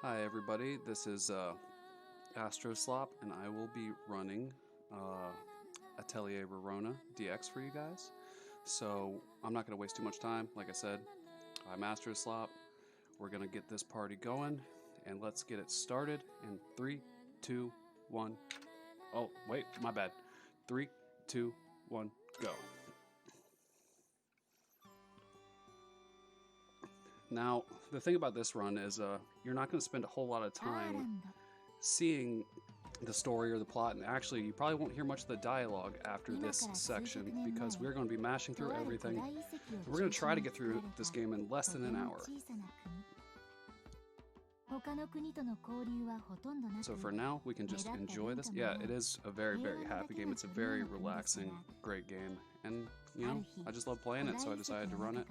Hi everybody, this is AstroSlop, and I will be running Atelier Rorona DX for you guys. So I'm not going to waste too much time. Like I said, I'm AstroSlop. We're going to get this party going, and let's get it started in 3, 2, 1. Oh, wait, my bad. 3, 2, 1, go. Now, the thing about this run is you're not going to spend a whole lot of time seeing the story or the plot, and actually you probably won't hear much of the dialogue after this section because we're going to be mashing through everything. We're going to try to get through this game in less than an hour. So for now, we can just enjoy this. Yeah, it is a very, very happy game. It's a very relaxing, great game. And, you know, I just love playing it, so I decided to run it.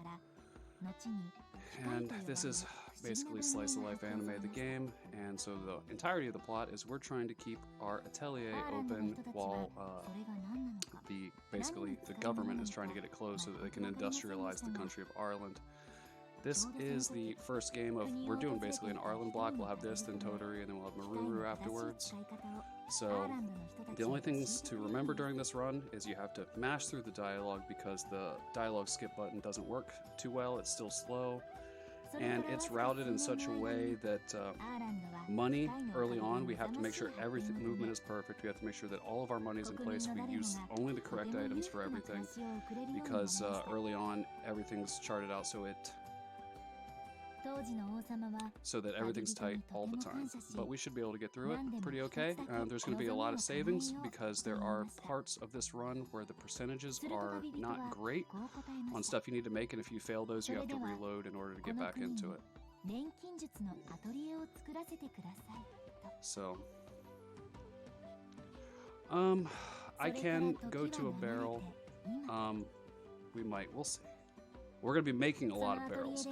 And this is basically slice of life anime, the game, and so the entirety of the plot is we're trying to keep our atelier open while basically the government is trying to get it closed so that they can industrialize the country of Arland. This is the first game of, we're doing basically an Arland block. We'll have this, then Toturi, and then we'll have Maruru afterwards. So the only things to remember during this run is you have to mash through the dialogue because the dialogue skip button doesn't work too well. It's still slow, and it's routed in such a way that money early on, we have to make sure every movement is perfect. We have to make sure that all of our money is in place. We use only the correct items for everything because early on everything's charted out so that everything's tight all the time. But we should be able to get through it pretty okay. There's going to be a lot of savings because there are parts of this run where the percentages are not great on stuff you need to make, and if you fail those, you have to reload in order to get back into it. So, I can go to a barrel. We'll see. We're going to be making a lot of barrels.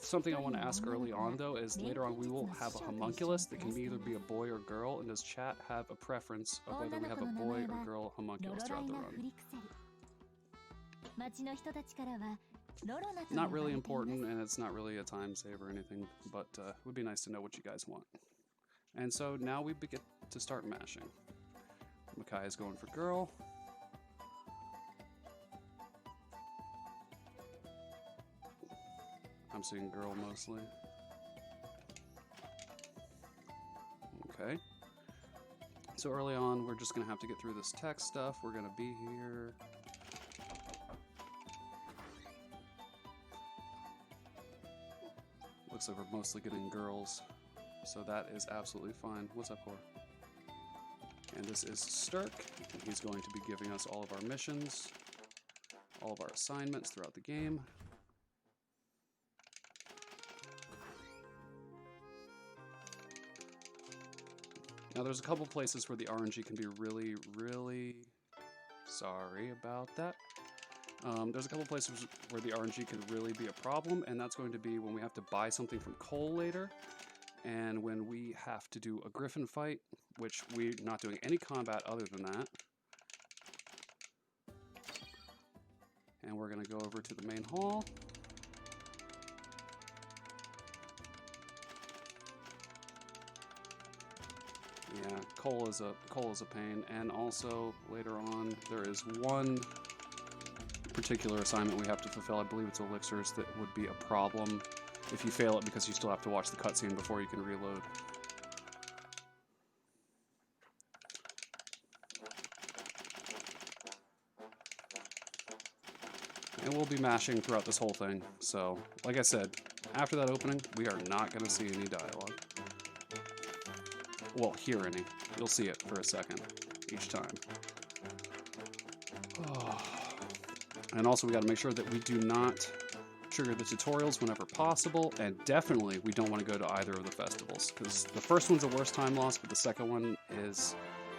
Something I want to ask early on, though, is later on we will have a homunculus that can either be a boy or girl, and does chat have a preference of whether we have a boy or girl homunculus throughout the run? Not really important, and it's not really a time save or anything, but it would be nice to know what you guys want. And so now we get to start mashing. Makai is going for girl. I'm seeing girl mostly. Okay. So early on, we're just going to have to get through this tech stuff. We're going to be here. Looks like we're mostly getting girls. So that is absolutely fine. What's up, Cor? And this is Sturk. He's going to be giving us all of our missions, all of our assignments throughout the game. Now there's a couple places where the RNG can be really, really... Sorry about that. There's a couple places where the RNG can really be a problem, and that's going to be when we have to buy something from Cole later, and when we have to do a Griffin fight, which we're not doing any combat other than that. And we're going to go over to the main hall. Yeah, coal is a pain, and also later on there is one particular assignment we have to fulfill. I believe it's elixirs that would be a problem if you fail it because you still have to watch the cutscene before you can reload. And we'll be mashing throughout this whole thing. So, like I said, after that opening, we are not going to see any dialogue. Well, hear any. You'll see it for a second each time. Oh. And also we got to make sure that we do not trigger the tutorials whenever possible, and definitely we don't want to go to either of the festivals, because the first one's a worse time loss, but the second one is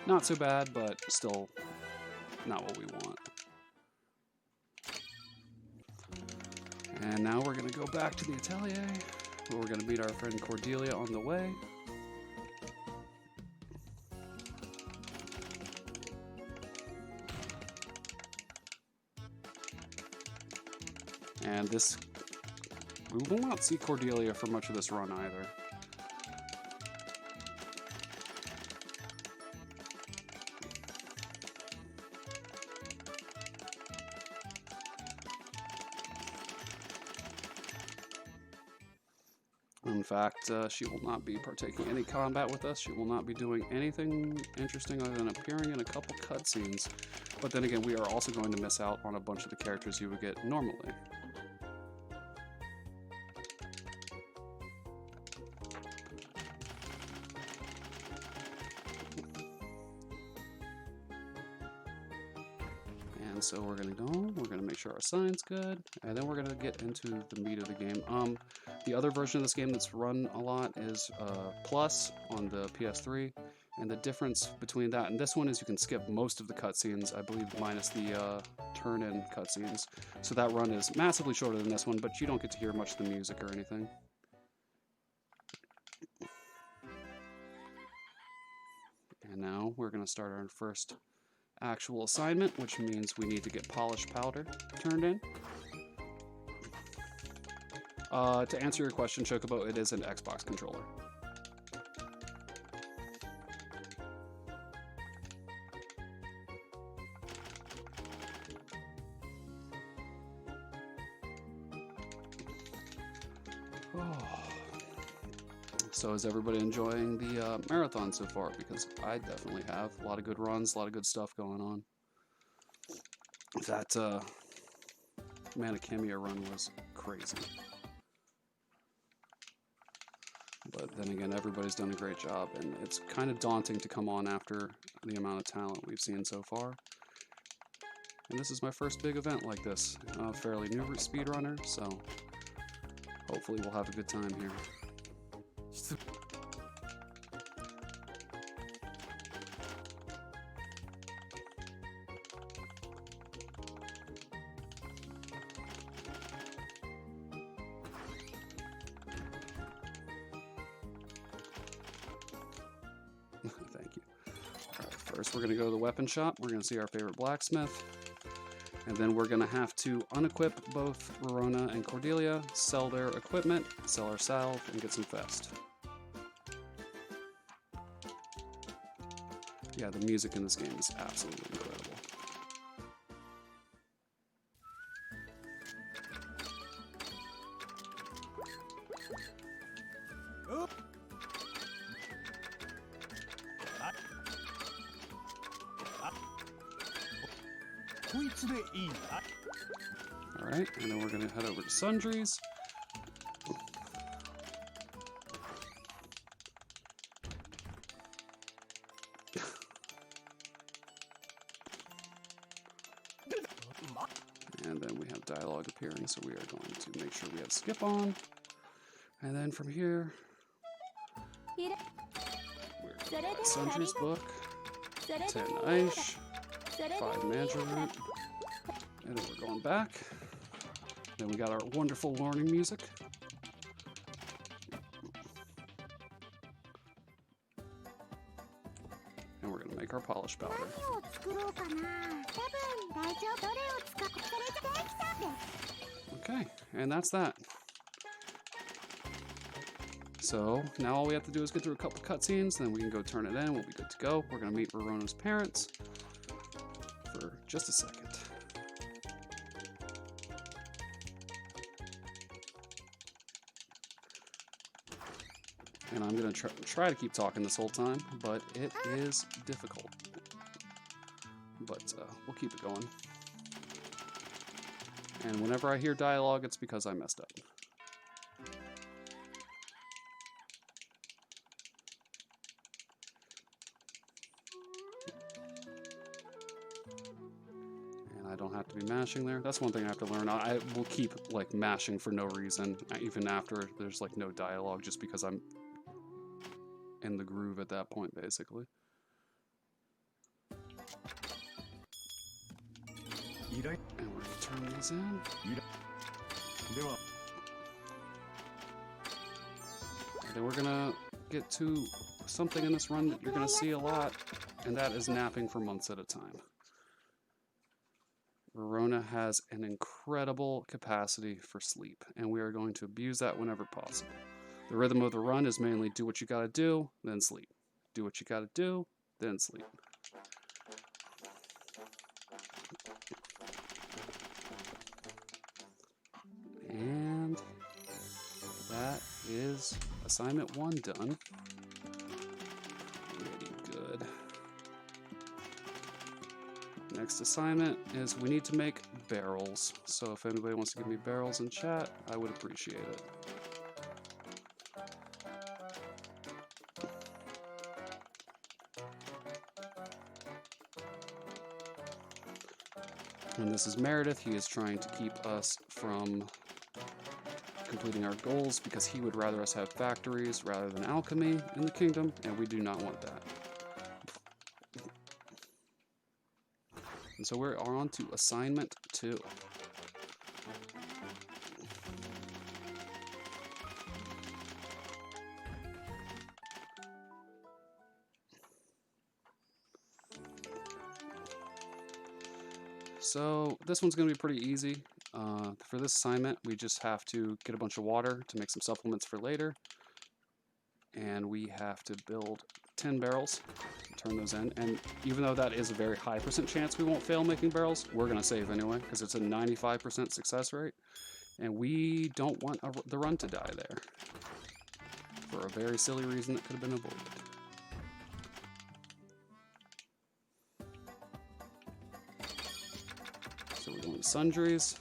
not so bad, but still not what we want. And now we're going to go back to the Atelier, where we're going to meet our friend Cordelia on the way. And we will not see Cordelia for much of this run either. In fact, she will not be partaking in any combat with us. She will not be doing anything interesting other than appearing in a couple cutscenes. But then again, we are also going to miss out on a bunch of the characters you would get normally. And so we're gonna make sure our sign's good, and then we're gonna get into the meat of the game. The other version of this game that's run a lot is Plus on the PS3, and the difference between that and this one is you can skip most of the cutscenes, I believe, minus the turn-in cutscenes. So that run is massively shorter than this one, but you don't get to hear much of the music or anything. And now we're gonna start our first actual assignment, which means we need to get polished powder turned in. To answer your question, Chocobo, it is an Xbox controller. So is everybody enjoying the marathon so far? Because I definitely have. A lot of good runs, a lot of good stuff going on. That Manakimia run was crazy. But then again, everybody's done a great job, and it's kind of daunting to come on after the amount of talent we've seen so far. And this is my first big event like this. I'm a fairly new speedrunner, so hopefully we'll have a good time here. Thank you. Alright, first we're going to go to the weapon shop. We're going to see our favorite blacksmith. And then we're going to have to unequip both Rorona and Cordelia, sell their equipment, sell our salve, and get some fest. Yeah, the music in this game is absolutely incredible. Alright, and then we're going to head over to Sundries. And then we have dialogue appearing, so we are going to make sure we have skip on. And then from here, we're going to Sundries book, 10 Aish, 5 Manja root, and then we're going back. Then we got our wonderful learning music. And we're going to make our polish powder. Okay, and that's that. So now all we have to do is get through a couple cutscenes, then we can go turn it in, we'll be good to go. We're going to meet Rorona's parents for just a second. And I'm going to try to keep talking this whole time, but it is difficult. But we'll keep it going. And whenever I hear dialogue, it's because I messed up. And I don't have to be mashing there. That's one thing I have to learn. I will keep like mashing for no reason, even after there's like no dialogue, just because I'm in the groove at that point, basically. And we're going to turn these in. And then we're going to get to something in this run that you're going to see a lot, and that is napping for months at a time. Rorona has an incredible capacity for sleep, and we are going to abuse that whenever possible. The rhythm of the run is mainly do what you gotta do, then sleep. Do what you gotta do, then sleep. And that is assignment 1 done. Pretty good. Next assignment is we need to make barrels. So if anybody wants to give me barrels in chat, I would appreciate it. And this is Meredith. He is trying to keep us from completing our goals because he would rather us have factories rather than alchemy in the kingdom, and we do not want that. And so we're on to assignment 2. So this one's going to be pretty easy. For this assignment, we just have to get a bunch of water to make some supplements for later. And we have to build 10 barrels, turn those in. And even though that is a very high % chance we won't fail making barrels, we're going to save anyway, because it's a 95% success rate. And we don't want the run to die there, for a very silly reason that could have been avoided. So we're going to Sundries,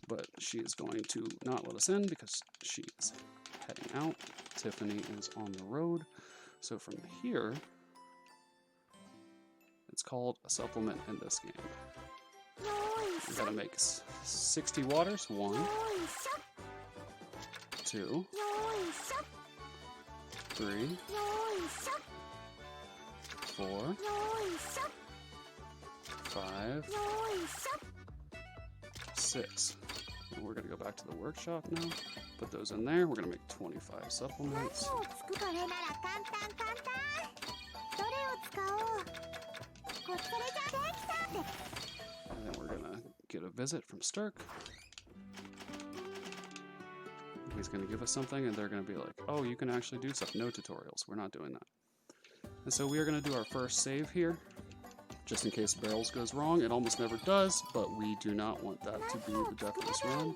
but she is going to not let us in because she is heading out. Tiffany is on the road. So from here, it's called a supplement in this game. We gotta make 60 waters. 1, 2, 3, 4, 5, 6. And we're going to go back to the workshop now. Put those in there. We're going to make 25 supplements. And then we're going to get a visit from Stark. He's going to give us something, and they're going to be like, oh, you can actually do stuff. No tutorials. We're not doing that. And so we are going to do our first save here. Just in case barrels goes wrong. It almost never does, but we do not want that to be the death of this run.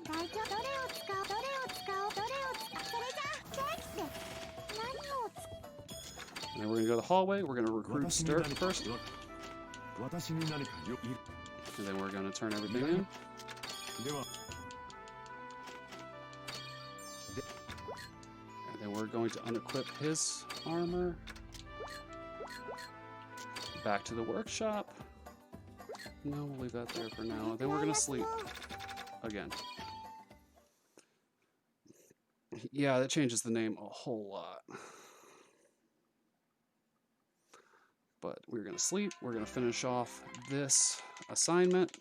And then we're going to go to the hallway. We're going to recruit Stirk first. And then we're going to turn everything in. And then we're going to unequip his armor. Back to the workshop. No, we'll leave that there for now. Then we're gonna sleep again. Yeah, that changes the name a whole lot. But we're gonna sleep. We're gonna finish off this assignment.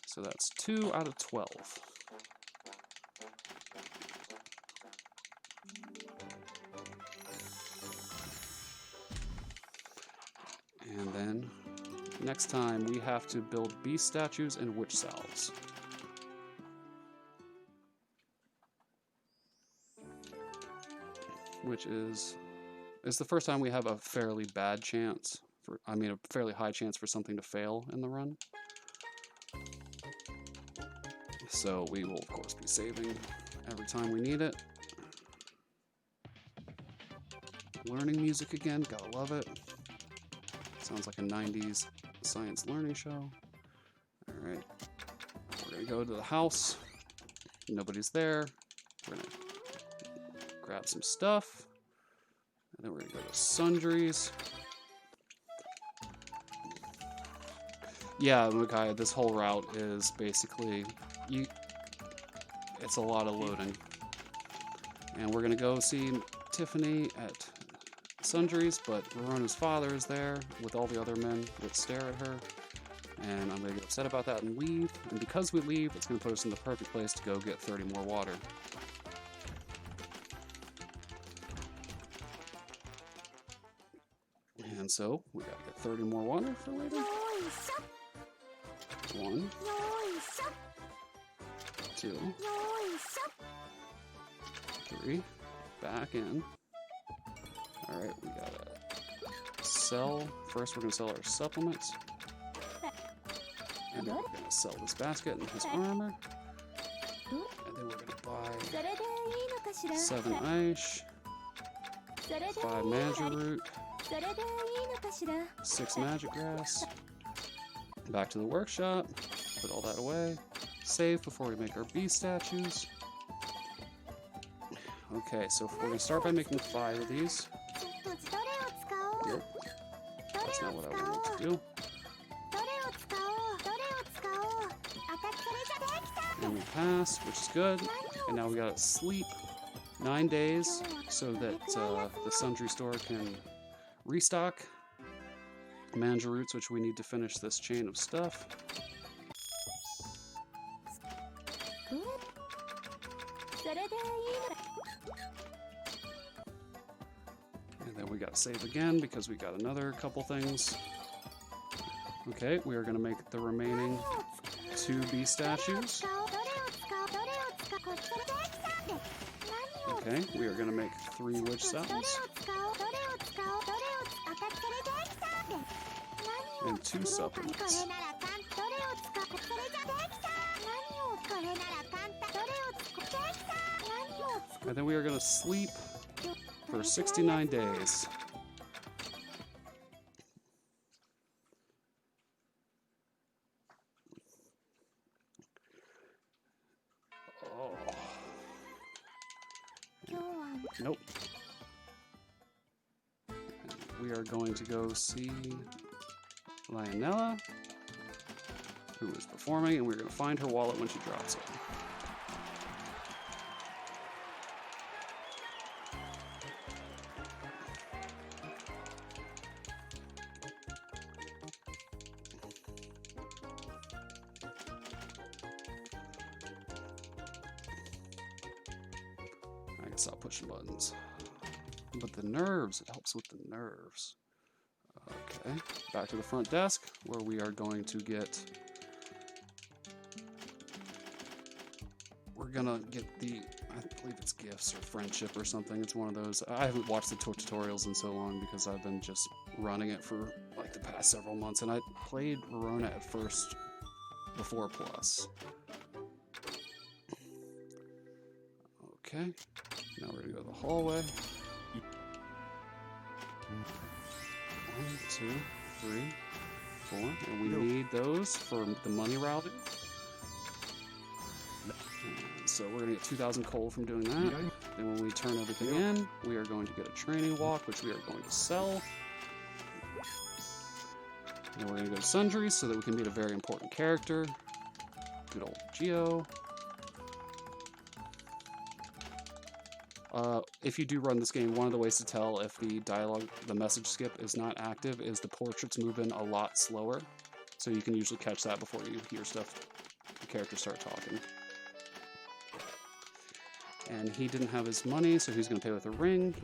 So that's 2 out of 12. And then next time we have to build beast statues and witch salves. Which is the first time we have a fairly bad chance for, I mean, a fairly high chance for something to fail in the run. So we will of course be saving every time we need it. Learning music again, gotta love it. Sounds like a 90s science learning show. Alright. We're going to go to the house. Nobody's there. We're going to grab some stuff. And then we're going to go to Sundries. Yeah, Makai, this whole route is basically... it's a lot of loading. And we're going to go see Tiffany at Sundries, but Rorona's father is there with all the other men that stare at her, and I'm going to get upset about that and leave, and because we leave, it's going to put us in the perfect place to go get 30 more water. And so, we gotta get 30 more water for later. 1, 2, 3, back in. Alright, we gotta sell. First, we're gonna sell our supplements. And then we're gonna sell this basket and his armor. And then we're gonna buy 7 ice, 5 magic root, 6 magic grass. Back to the workshop, put all that away. Save before we make our bee statues. Okay, so we're going to start by making 5 of these. Nope. That's not what I wanted to do. And we pass, which is good. And now we gotta sleep 9 days so that the sundry store can restock manja roots, which we need to finish this chain of stuff. And then we gotta save again because we got another couple things. Okay, we are gonna make the remaining 2 bee statues. Okay, we are going to make 3 witch cells. And 2 supplements. And then we are going to sleep for 69 days. Nope. We are going to go see Lionella, who is performing, and we're going to find her wallet when she drops it. I can stop pushing buttons. But the nerves, it helps with the nerves. Okay, back to the front desk, where we are going to get... We're gonna get the, I believe it's gifts or friendship or something. It's one of those. I haven't watched the tutorials in so long because I've been just running it for like the past several months. And I played Rorona at first before Plus. Okay, now we're gonna go to the hallway. 1, 2, 3, 4, and we need those for the money routing. And so we're gonna get 2,000 coal from doing that. Then when we turn everything in, we are going to get a training walk, which we are going to sell. And then we're gonna go to Sundries so that we can meet a very important character. Good old Geo. If you do run this game, one of the ways to tell if the dialogue, the message skip is not active is the portraits move in a lot slower. So you can usually catch that before you hear stuff, the characters start talking. And he didn't have his money, so he's going to pay with a ring.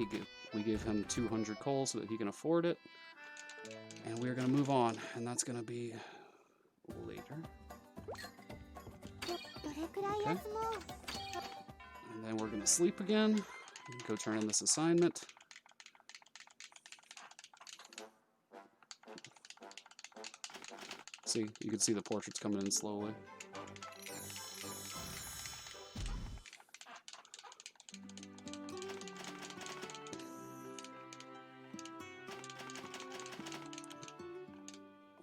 We gave him 200 coal so that he can afford it. And we're going to move on, and that's going to be later. Okay. And then we're going to sleep again. Go turn in this assignment. See, you can see the portraits coming in slowly.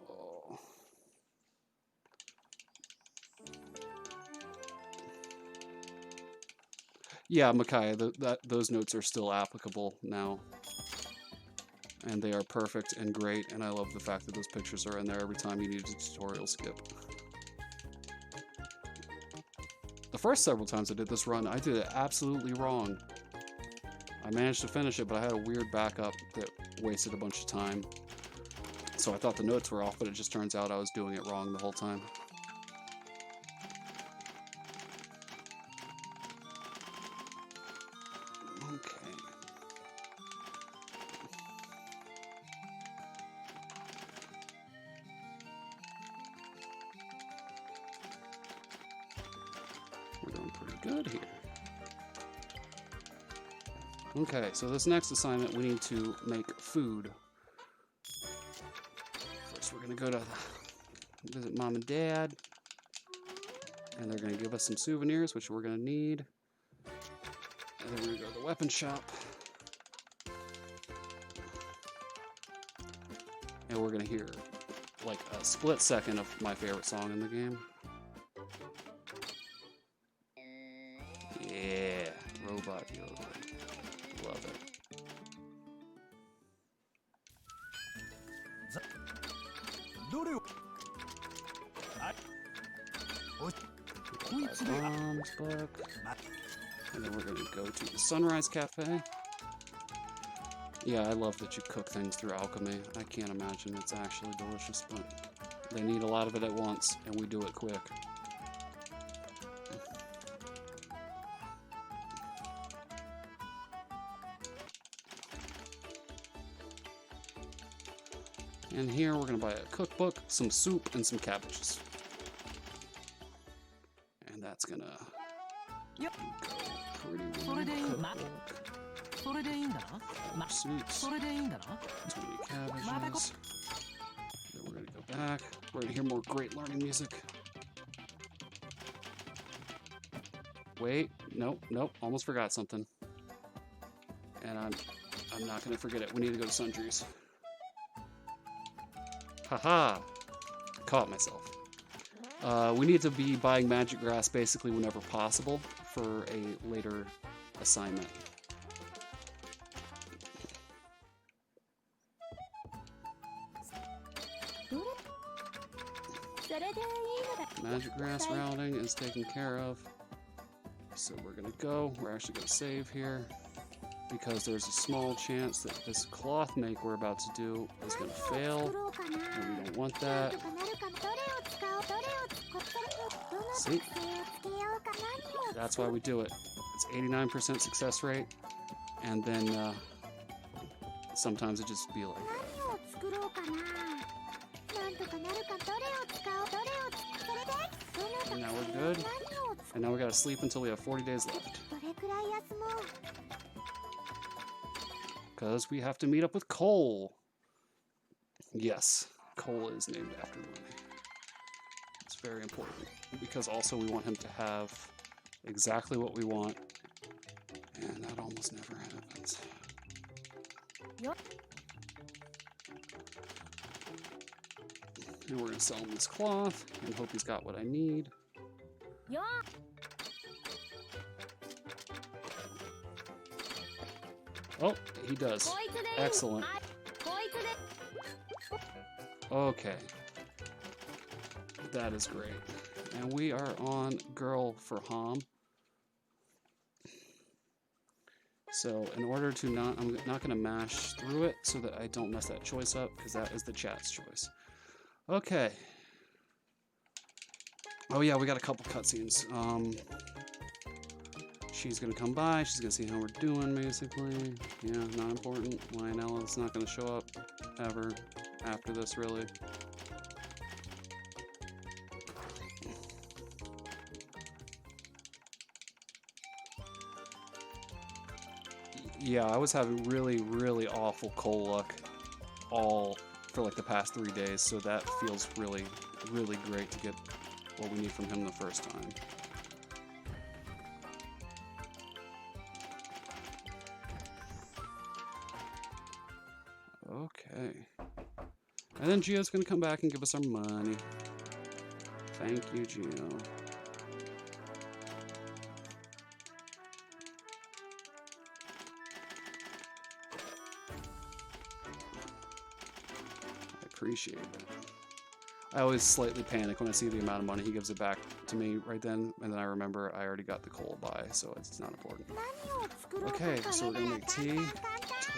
Oh. Yeah, Micaiah, those notes are still applicable now. And they are perfect and great, and I love the fact that those pictures are in there every time you need a tutorial skip. The first several times I did this run, I did it absolutely wrong. I managed to finish it, but I had a weird backup that wasted a bunch of time. So I thought the notes were off, but it just turns out I was doing it wrong the whole time. Good here. Okay, so this next assignment, we need to make food. First, we're going to go to visit Mom and Dad. And they're going to give us some souvenirs, which we're going to need. And then we're gonna go to the weapon shop. And we're gonna hear like a split second of my favorite song in the game. Yeah, robot deodorant. Love it. Bombs book. And then we're gonna go to the Sunrise Cafe. Yeah, I love that you cook things through alchemy. I can't imagine it's actually delicious, but they need a lot of it at once, and we do it quick. And here we're gonna buy a cookbook, some soup, and some cabbages. And that's gonna go pretty well. Soups, 20 cabbages. Then we're gonna go back. We're gonna hear more great learning music. Wait, nope, almost forgot something. And I'm not gonna forget it. We need to go to Sundries. Haha! Caught myself. We need to be buying magic grass basically whenever possible for a later assignment. Magic grass routing is taken care of. So we're gonna go. We're actually gonna save here because there's a small chance that this cloth make we're about to do is gonna fail. And we don't want that. See? That's why we do it. It's 89% success rate, and then sometimes it just be like that. And now we're good. And now we gotta sleep until we have 40 days left. Because we have to meet up with Cole. Yes, Cole is named after money. It's very important. Because also we want him to have exactly what we want. And that almost never happens. Yep. And we're going to sell him this cloth and hope he's got what I need. Yeah. Oh, he does. Excellent. Okay. That is great. And we are on Girl for Hom. So in order to not, I'm not going to mash through it so that I don't mess that choice up, because that is the chat's choice. Okay. Oh yeah, we got a couple cutscenes. She's going to come by, she's going to see how we're doing, basically. Yeah, not important. Lionella's not going to show up ever after this, really. Yeah, I was having really, really awful coal luck all for like the past 3 days, so that feels really, really great to get what we need from him the first time. Okay. And then Gio's gonna come back and give us our money. Thank you, Gio. Appreciate it. I always slightly panic when I see the amount of money he gives it back to me right then, and then I remember I already got the coal buy, so it's not important. Okay, so we're gonna make tea,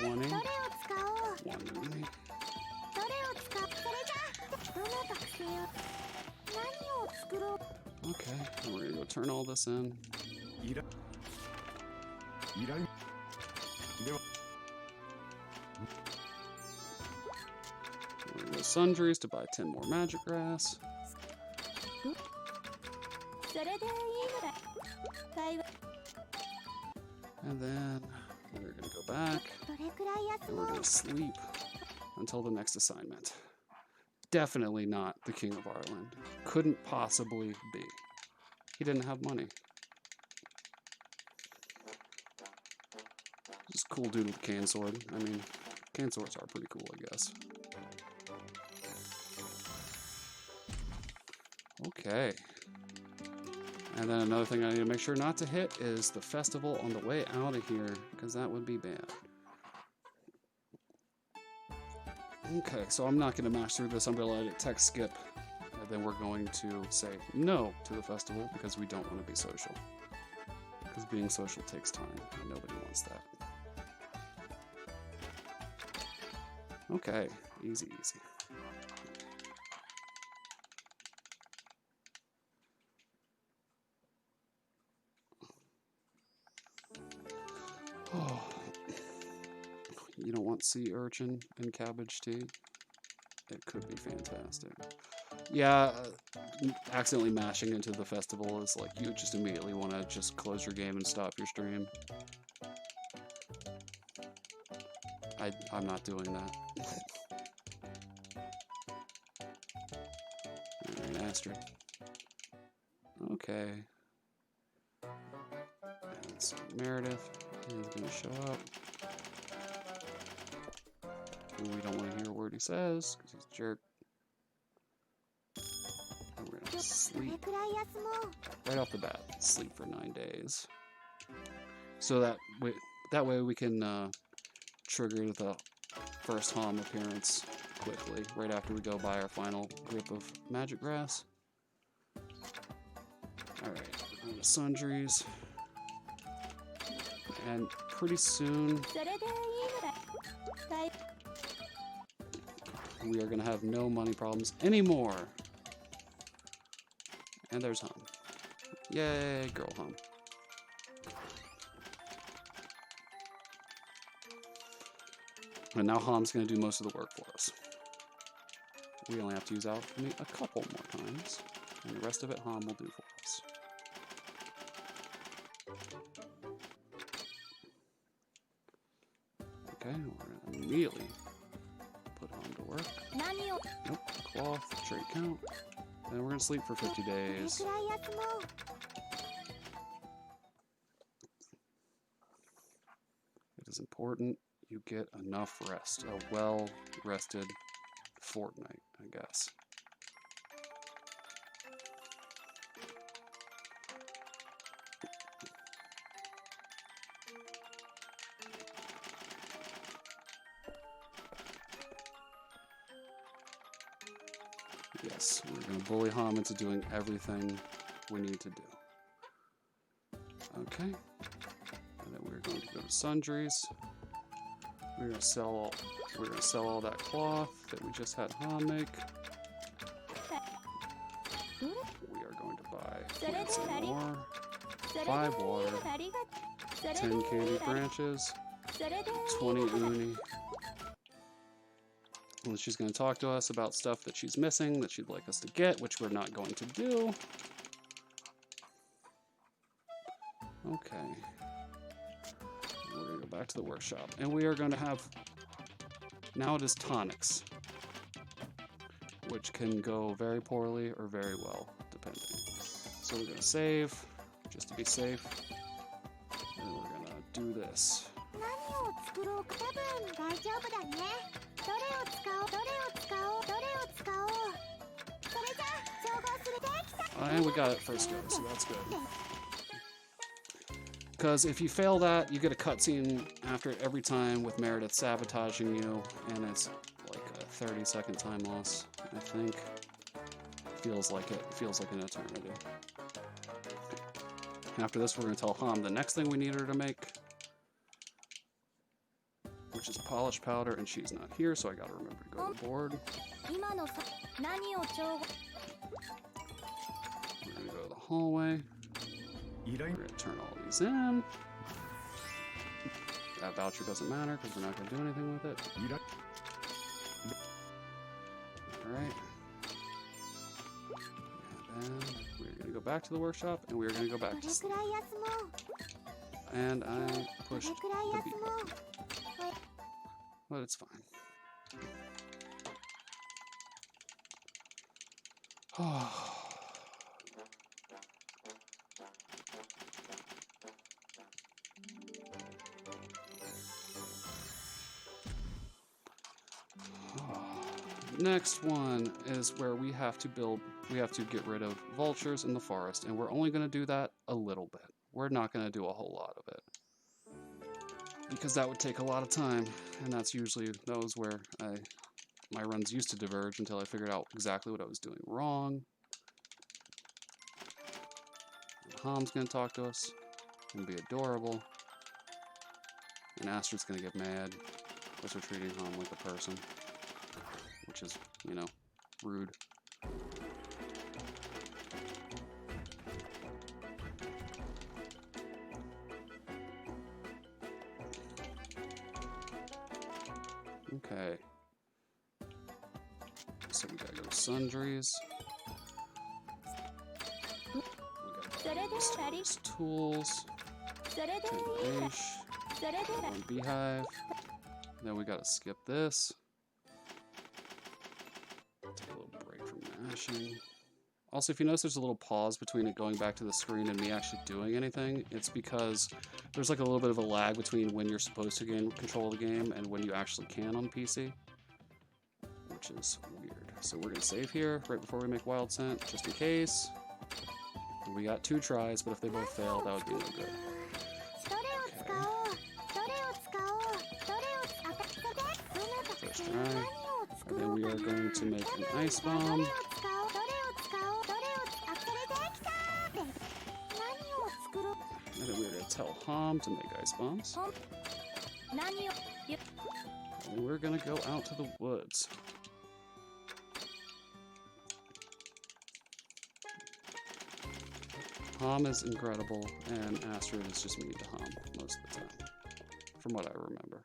20, 1 money. Okay, and we're gonna go turn all this in. We're gonna go to Sundries to buy 10 more magic grass. And then we're gonna go back and we're gonna sleep until the next assignment. Definitely not the King of Arland. Couldn't possibly be. He didn't have money. Just cool dude with a cane sword. I mean, cane swords are pretty cool, I guess. Okay. And then another thing I need to make sure not to hit is the festival on the way out of here, because that would be bad. Okay, so I'm not going to mash through this. I'm going to let it text skip. And then we're going to say no to the festival because we don't want to be social. Because being social takes time, and nobody wants that. Okay, easy, easy. Oh. You don't want sea urchin and cabbage tea? It could be fantastic. Yeah, accidentally mashing into the festival is like you just immediately want to just close your game and stop your stream. I'm not doing that. Alright, Astrid. Okay. And so Meredith is going to show up. We don't want to hear a word he says, because he's a jerk. And we're going to sleep. Right off the bat, sleep for 9 days. So that way we can trigger the first Hom appearance quickly, right after we go buy our final grip of magic grass. Alright, we're going to sundries. And pretty soon we are going to have no money problems anymore. And there's Hom. Yay, girl Hom. And now Hom's going to do most of the work for us. We only have to use Alchemy a couple more times, and the rest of it Hom will do for us. Okay, we're going to immediately put Hom to work. Nope, cloth, trait count. And we're going to sleep for 50 days. It is important you get enough rest. A well-rested fortnight, I guess. Yes, we're going to bully Hom into doing everything we need to do. Okay. And then we're going to go to sundries. We're going to sell all that cloth that we just had Hom make. We are going to buy plants and more. 5 water, 10 candy branches, 20 uni. And she's going to talk to us about stuff that she's missing, that she'd like us to get, which we're not going to do. Okay. We're going to go back to the workshop. And we are going to have... Now it is tonics. Which can go very poorly or very well, depending. So we're going to save, just to be safe. And we're going to do this. And we got it first go, so that's good. Because if you fail that, you get a cutscene after it every time with Meredith sabotaging you, and it's like a 30-second time loss, I think. Feels like it. Feels like an eternity. After this, we're going to tell Hom the next thing we need her to make, which is polished powder, and she's not here, so I gotta remember to go to the board. We're gonna go to the hallway. We're gonna turn all these in. That voucher doesn't matter because we're not gonna do anything with it. Alright. And then we're gonna go back to the workshop, and we're gonna go back to sleep. And I pushed the B button. But it's fine. next one is where we have to get rid of vultures in the forest, and we're only going to do that a little bit. We're not going to do a whole lot of it, because that would take a lot of time, and that's usually those where my runs used to diverge until I figured out exactly what I was doing wrong. And Hom's going to talk to us and be adorable, and Astrid's going to get mad because we're treating Hom like a person, which is, you know, rude. Okay. So we gotta go to sundries. We gotta go to tools. One beehive. Then we gotta skip this. Take a little break from mashing. Also, if you notice there's a little pause between it going back to the screen and me actually doing anything, it's because there's like a little bit of a lag between when you're supposed to gain control of the game and when you actually can on PC, which is weird. So we're going to save here right before we make Wild Scent, just in case. We got 2 tries, but if they both fail, that would be no good. Okay. First try. And then we are going to make an Ice Bomb. And then we're going to tell Hom to make ice bombs. And we're going to go out to the woods. Hom is incredible, and Astrid is just mean to Hom most of the time, from what I remember.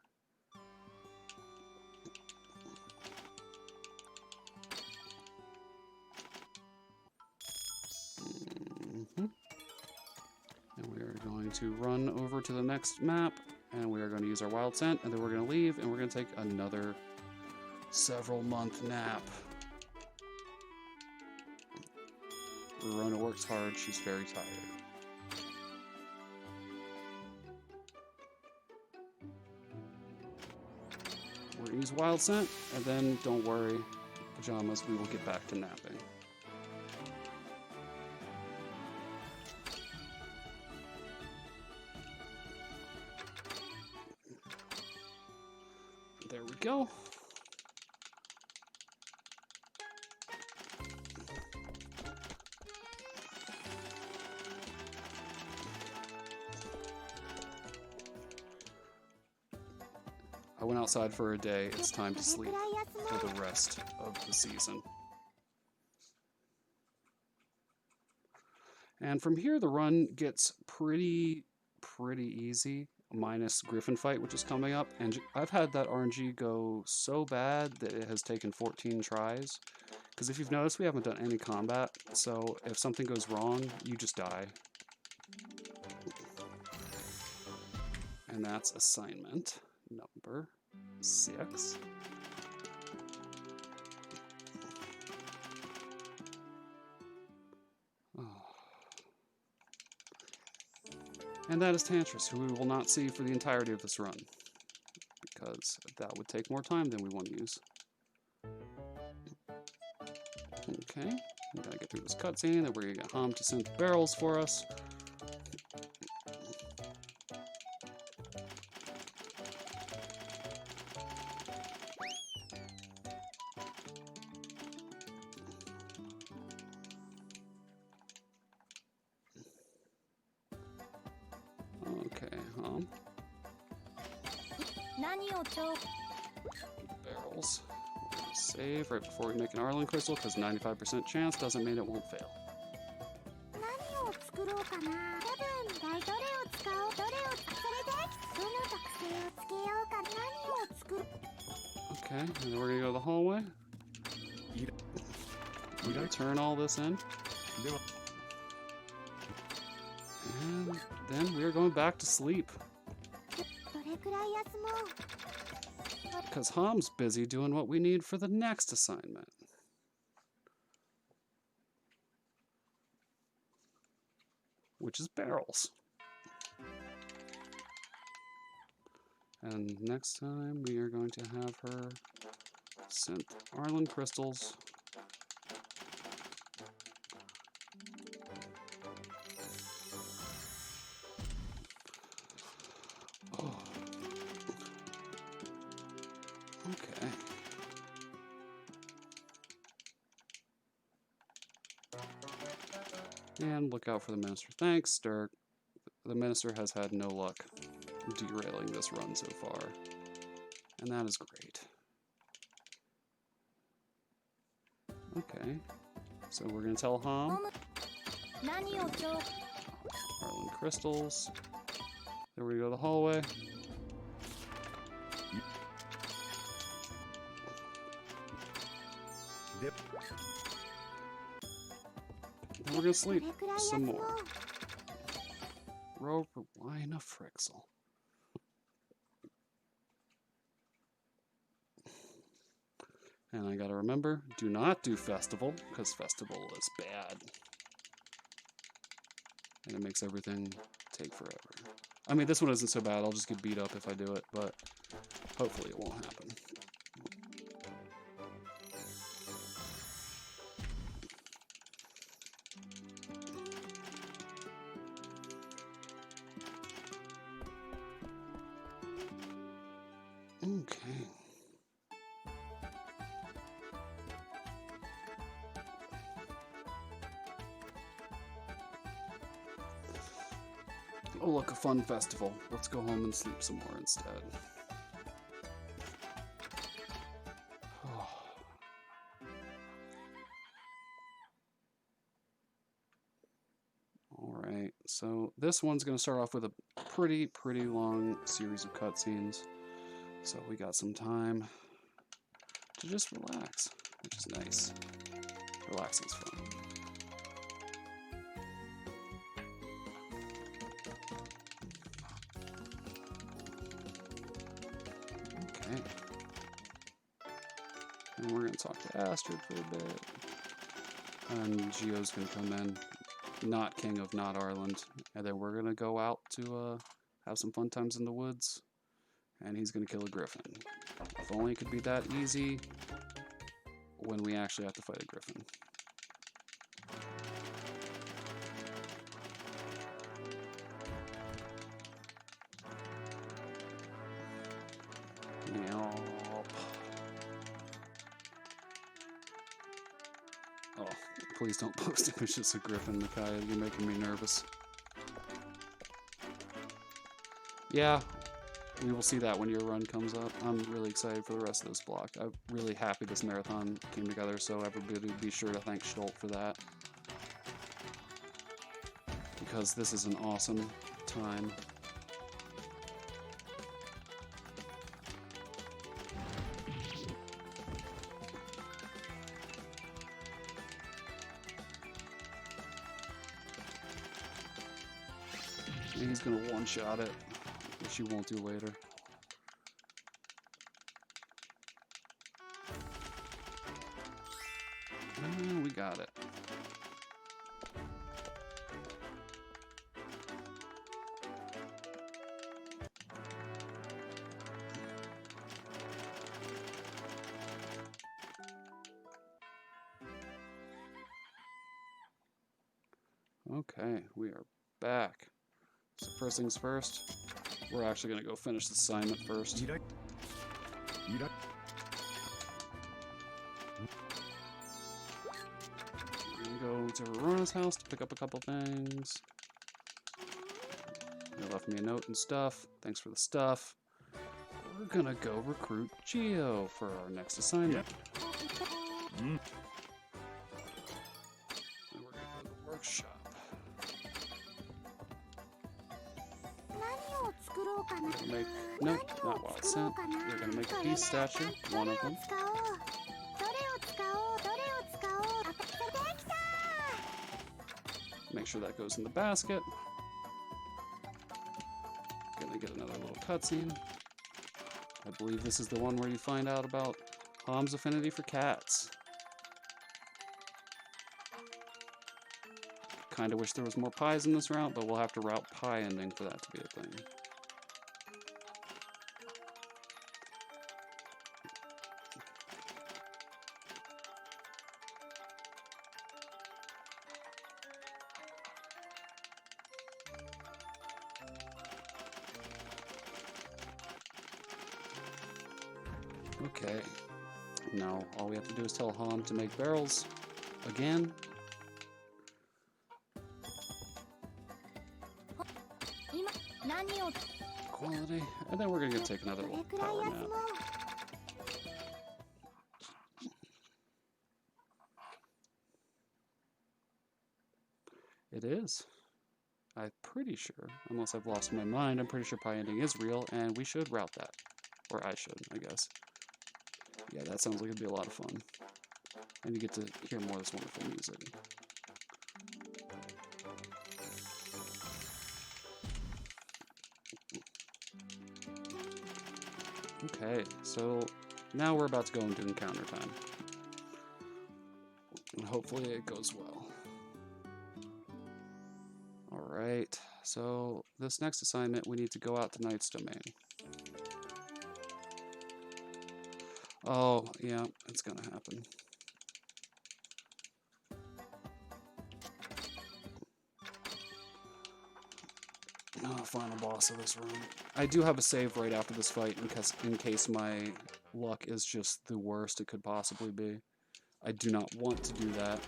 And we are going to run over to the next map, and we are going to use our Wild Scent, and then we're going to leave, and we're going to take another several-month nap. Rorona works hard, she's very tired. We're going to use Wild Scent, and then, don't worry, pajamas, we will get back to napping. There we go. I went outside for a day. It's time to sleep for the rest of the season. And from here, the run gets pretty easy, minus Griffin Fight, which is coming up. And I've had that RNG go so bad that it has taken 14 tries. Because if you've noticed, we haven't done any combat. So if something goes wrong, you just die. And that's assignment number 6. Oh. And that is Tantris, who we will not see for the entirety of this run, because that would take more time than we want to use. Okay, we gotta get through this cutscene, and we're gonna get Hom to send barrels for us. Okay, Hom. Barrels. We're gonna save right before we make an Arland crystal, because 95% chance doesn't mean it won't fail. Okay, and then we're gonna go to the hallway. We're gonna turn all this in. And then we are going back to sleep. Because Hom's busy doing what we need for the next assignment. Which is barrels. And next time we are going to have her Synth Arland crystals. Oh. Okay. And look out for the minister. Thanks, Dirk. The minister has had no luck derailing this run so far. And that is great. Okay. So we're going to tell Hom. Arland crystals. Then we're going to go to the hallway. And we're going to sleep some more. Roper line of Frixel. And I gotta remember, do not do Festival, because Festival is bad. And it makes everything take forever. I mean, this one isn't so bad, I'll just get beat up if I do it, but hopefully it won't happen. Okay. Oh, look, a fun festival. Let's go home and sleep some more instead. Oh. Alright, so this one's going to start off with a pretty long series of cutscenes. So we got some time to just relax, which is nice. Relaxing's fun. Okay. And we're going to talk to Astrid for a bit. And Geo's going to come in, not King of Not Arland. And then we're going to go out to have some fun times in the woods. And he's going to kill a griffin. If only it could be that easy when we actually have to fight a griffin. Yelp. Oh, please don't post images of griffin, Micaiah. You're making me nervous. Yeah. We will see that when your run comes up. I'm really excited for the rest of this block. I'm really happy this marathon came together, so everybody be sure to thank Schultz for that. Because this is an awesome time. And he's gonna one-shot it. Which you won't do later. We got it. Okay, we are back. So first things first. We're actually going to go finish the assignment first. We're going to go to Rorona's house to pick up a couple things. They left me a note and stuff. Thanks for the stuff. We're going to go recruit Geo for our next assignment. And we're going to go to the workshop. Make, nope, not wild scent. They're going to make a peace statue, one of them. Make sure that goes in the basket. Gonna get another little cutscene. I believe this is the one where you find out about Hom's affinity for cats. Kinda wish there was more pies in this route, but we'll have to route pie ending for that to be a thing. Okay. Now, all we have to do is tell Han to make barrels again. Quality. And then we're going to take another little power nap. It is. I'm pretty sure, unless I've lost my mind, I'm pretty sure pie ending is real, and we should route that. Or I should, I guess. Yeah, that sounds like it'd be a lot of fun. And you get to hear more of this wonderful music. Okay, so now we're about to go into encounter time. And hopefully it goes well. Alright, so this next assignment, we need to go out to Knight's Domain. Oh, yeah, it's gonna happen. Oh, final boss of this room. I do have a save right after this fight in case my luck is just the worst it could possibly be. I do not want to do that.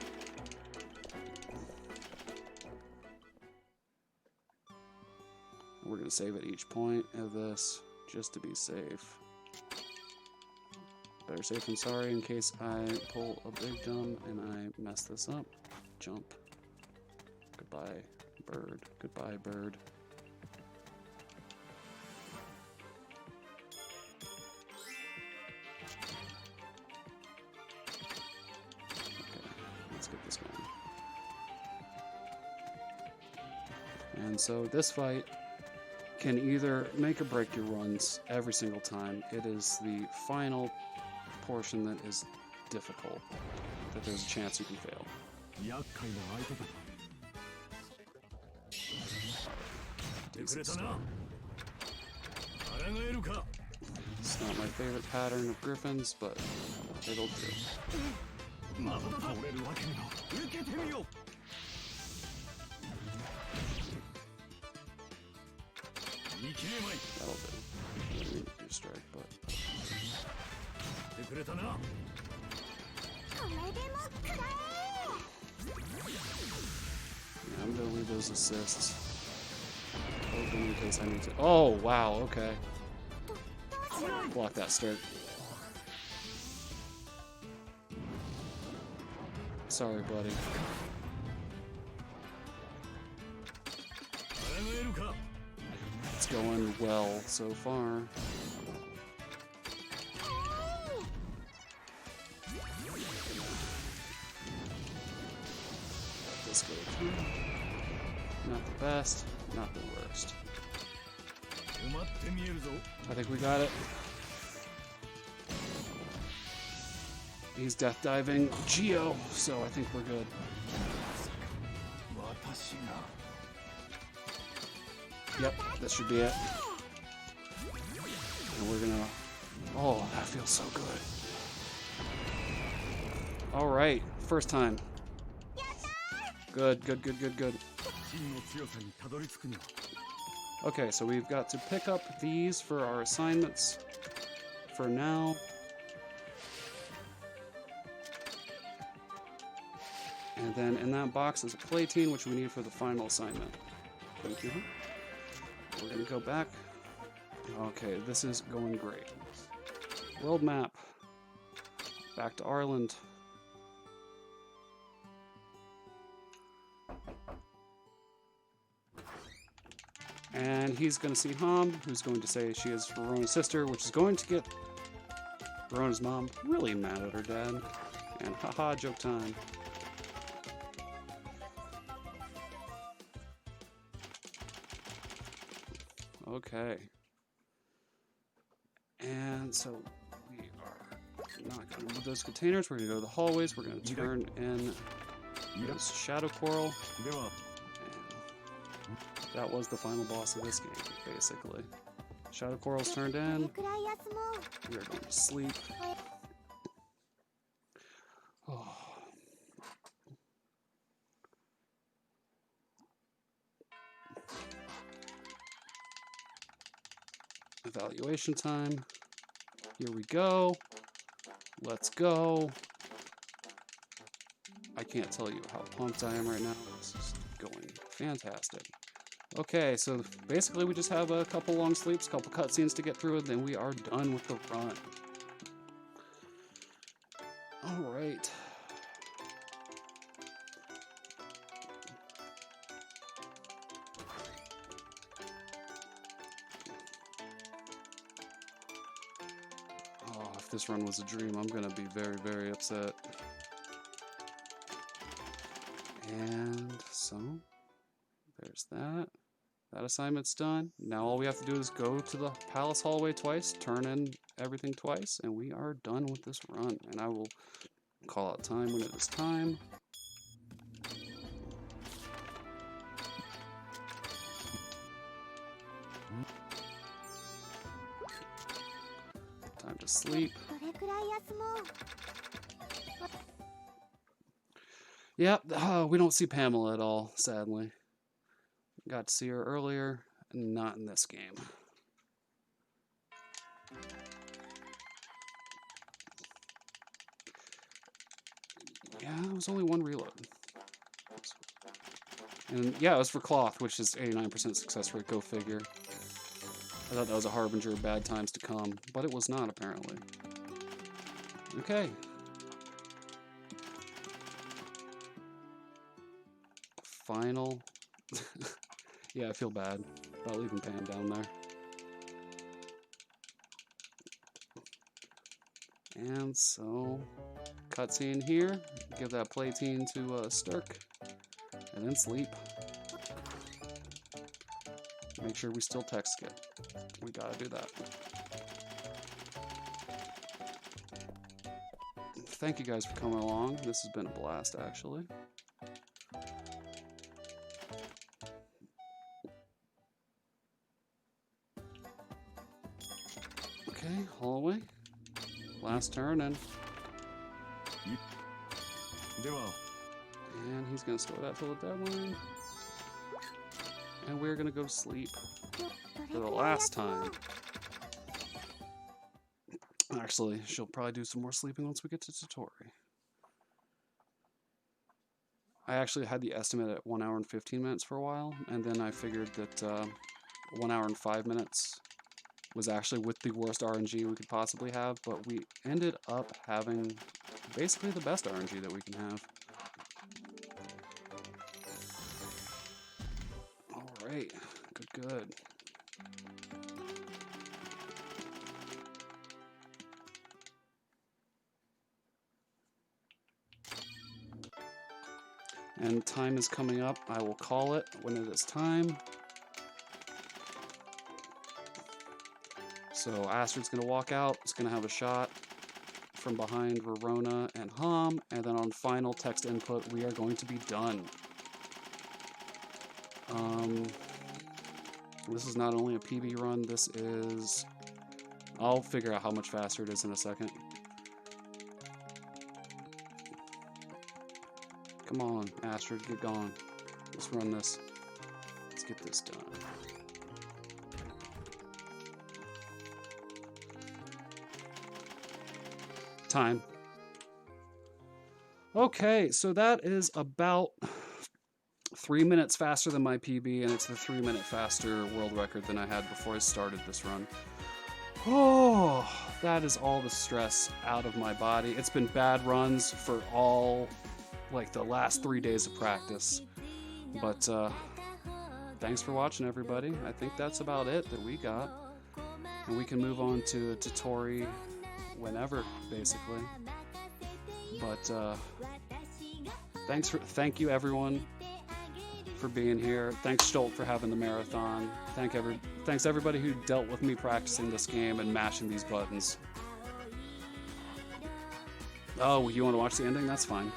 We're going to save at each point of this just to be safe. Better safe than sorry in case I pull a big dumb and I mess this up. Jump. Goodbye, bird. Goodbye, bird. Get this going. And so this fight can either make or break your runs every single time. It is the final portion that is difficult, that there's a chance you can fail. Decent start. It's not my favorite pattern of griffins, but it'll do. That'll do. Your strike, but yeah, I'm gonna leave those assists open in case I need to. Oh wow, okay. Block that start. Sorry, buddy. It's going well so far. Let this go through. Not the best, not the worst. I think we got it. He's death diving Geo, so I think we're good. Yep, that should be it. And we're gonna... Oh, that feels so good. Alright, first time. Good, good, good, good, good. Okay, so we've got to pick up these for our assignments for now. And then in that box is a platine, which we need for the final assignment. Thank you. We're going to go back. Okay, this is going great. World map. Back to Arland. And he's going to see Ham, who's going to say she is Rorona's sister, which is going to get Rorona's mom really mad at her dad. And haha, joke time. Okay. And so we are not going to move those containers. We're going to go to the hallways. We're going to turn in this Shadow Coral. And that was the final boss of this game, basically. Shadow Coral's turned in. We are going to sleep. Oh. Evaluation time. Here we go. Let's go. I can't tell you how pumped I am right now. This is going fantastic. Okay, so basically we just have a couple long sleeps, a couple cutscenes to get through, and then we are done with the run. All right. Oh, if this run was a dream, I'm gonna be very, very upset. And so, there's that. That assignment's done. Now all we have to do is go to the palace hallway twice, turn in everything twice, and we are done with this run. And I will call out time when it is time. Time to sleep. Yep, we don't see Pamela at all, sadly. Got to see her earlier, not in this game. Yeah, it was only one reload. And yeah, it was for cloth, which is 89% success rate, go figure. I thought that was a harbinger of bad times to come, but it was not, apparently. Okay. Final. Yeah, I feel bad about leaving Pam down there. And so, cutscene here. Give that platine to Sturk, and then sleep. Make sure we still text skip. We gotta do that. Thank you guys for coming along. This has been a blast, actually. Okay, hallway. Last turn, and he's gonna store that till the deadline. And we're gonna go sleep for the last time. Actually, she'll probably do some more sleeping once we get to Totori. I actually had the estimate at 1 hour and 15 minutes for a while, and then I figured that 1 hour and 5 minutes was actually with the worst RNG we could possibly have, but we ended up having basically the best RNG that we can have. Alright, good. And time is coming up. I will call it when it is time. So Astrid's going to walk out. It's going to have a shot from behind Rorona and Hom. And then on final text input, we are going to be done. This is not only a PB run, this is... I'll figure out how much faster it is in a second. Come on, Astrid, get going. Let's run this. Let's get this done. Time. Okay, so that is about 3 minutes faster than my PB, and it's the 3-minute faster world record than I had before I started this run. Oh, that is all the stress out of my body. It's been bad runs for all, like, the last 3 days of practice. But, thanks for watching, everybody. I think that's about it that we got. And we can move on to Totori whenever, basically. But, thank you, everyone, for being here. Thanks, Stolt, for having the marathon. Thanks everybody who dealt with me practicing this game and mashing these buttons. Oh, you want to watch the ending? That's fine.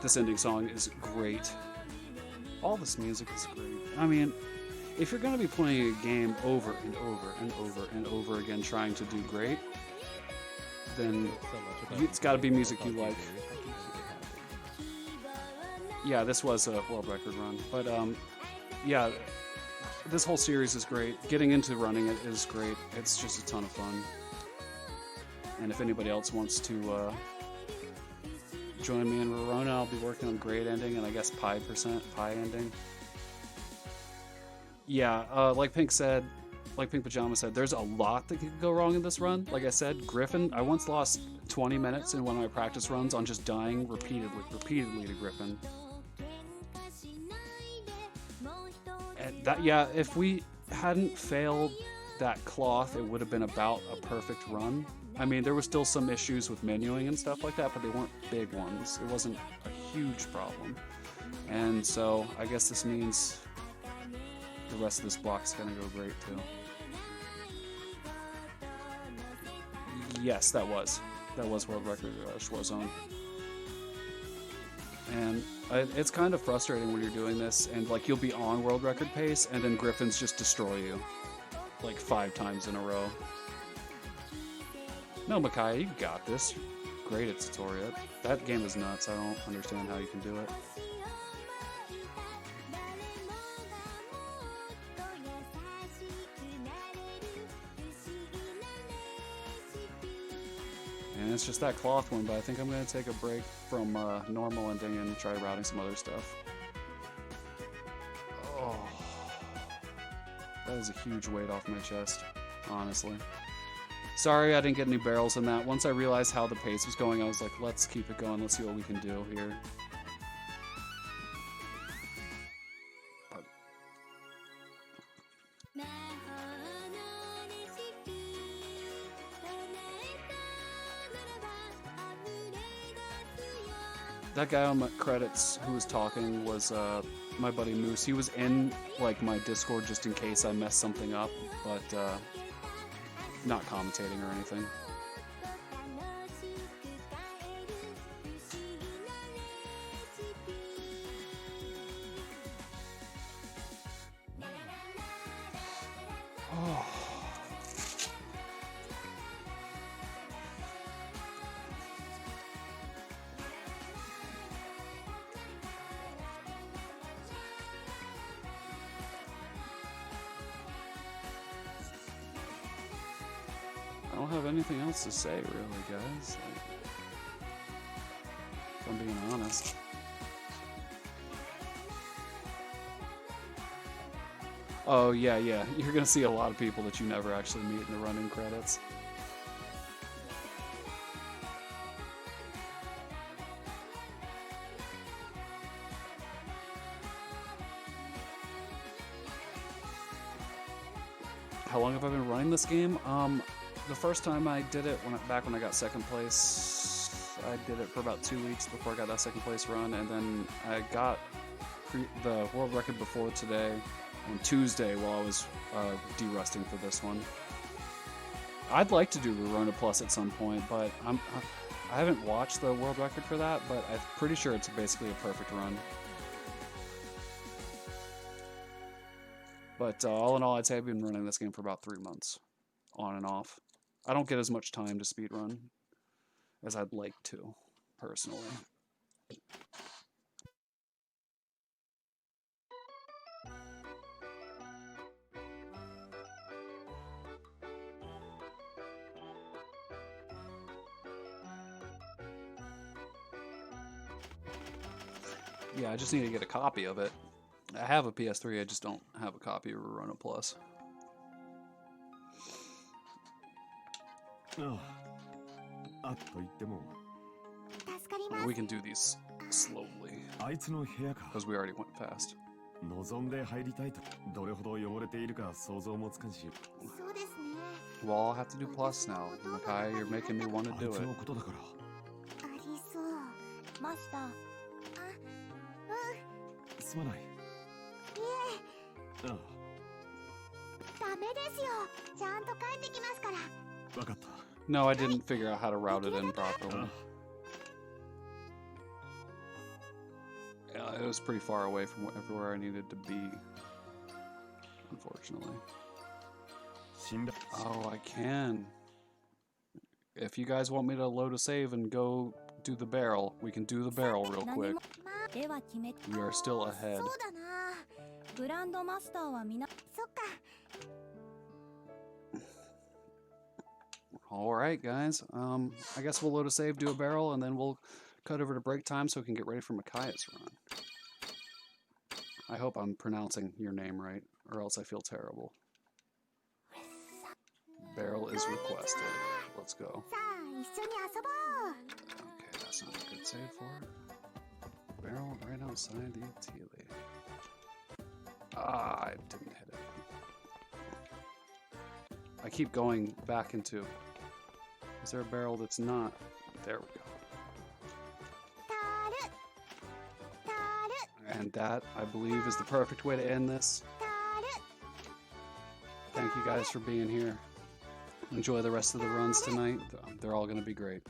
This ending song is great. All this music is great. I mean, if you're going to be playing a game over and over and over and over again trying to do great, then it's got to be music you like. Yeah, this was a world record run. But, yeah, this whole series is great. Getting into running it is great. It's just a ton of fun. And if anybody else wants to join me in Rorona, I'll be working on grade ending and I guess pi ending. Yeah, like Pink Pajama said, there's a lot that could go wrong in this run. Like I said, Griffin, I once lost 20 minutes in one of my practice runs on just dying repeatedly to Griffin. And that, yeah, if we hadn't failed that cloth, it would have been about a perfect run. I mean, there were still some issues with menuing and stuff like that, but they weren't big ones. It wasn't a huge problem. And so I guess this means the rest of this block's gonna go great too. Yes, that was world record Schwa zone. And it's kind of frustrating when you're doing this and like you'll be on world record pace and then Griffins just destroy you like 5 times in a row. No, Micaiah, you got this. Great at Tutorial. That game is nuts. I don't understand how you can do it. And it's just that cloth one, but I think I'm going to take a break from normal ending and try routing some other stuff. Oh, that is a huge weight off my chest, honestly. Sorry I didn't get any barrels in that. Once I realized how the pace was going, I was like, let's keep it going. Let's see what we can do here. But that guy on my credits who was talking was my buddy Moose. He was in like my Discord just in case I messed something up, but not commentating or anything. Oh. I don't have anything else to say, really, guys. Like, if I'm being honest. Oh, yeah. You're gonna see a lot of people that you never actually meet in the running credits. How long have I been running this game? The first time I did it, back when I got second place, I did it for about 2 weeks before I got that second place run, and then I got the world record before today on Tuesday while I was de-rusting for this one. I'd like to do Rorona Plus at some point, but I haven't watched the world record for that, but I'm pretty sure it's basically a perfect run. But all in all, I'd say I've been running this game for about 3 months, on and off. I don't get as much time to speedrun as I'd like to, personally. Yeah, I just need to get a copy of it. I have a PS3, I just don't have a copy of Rorona Plus. We can do these slowly, because we already went fast. We'll all have to do Plus now. Makai, you're making me want to do it. No, I didn't figure out how to route it in properly. Yeah, it was pretty far away from everywhere I needed to be, unfortunately. Oh, I can. If you guys want me to load a save and go do the barrel, we can do the barrel real quick. We are still ahead. Alright, guys. I guess we'll load a save, do a barrel, and then we'll cut over to break time so we can get ready for Micaiah's run. I hope I'm pronouncing your name right, or else I feel terrible. Barrel is requested. Let's go. Okay, that's not a good save for it. Barrel right outside the Atelier. Ah, I didn't hit it. I keep going back into... Is there a barrel that's not? There we go. And that, I believe, is the perfect way to end this. Thank you guys for being here. Enjoy the rest of the runs tonight. They're all going to be great.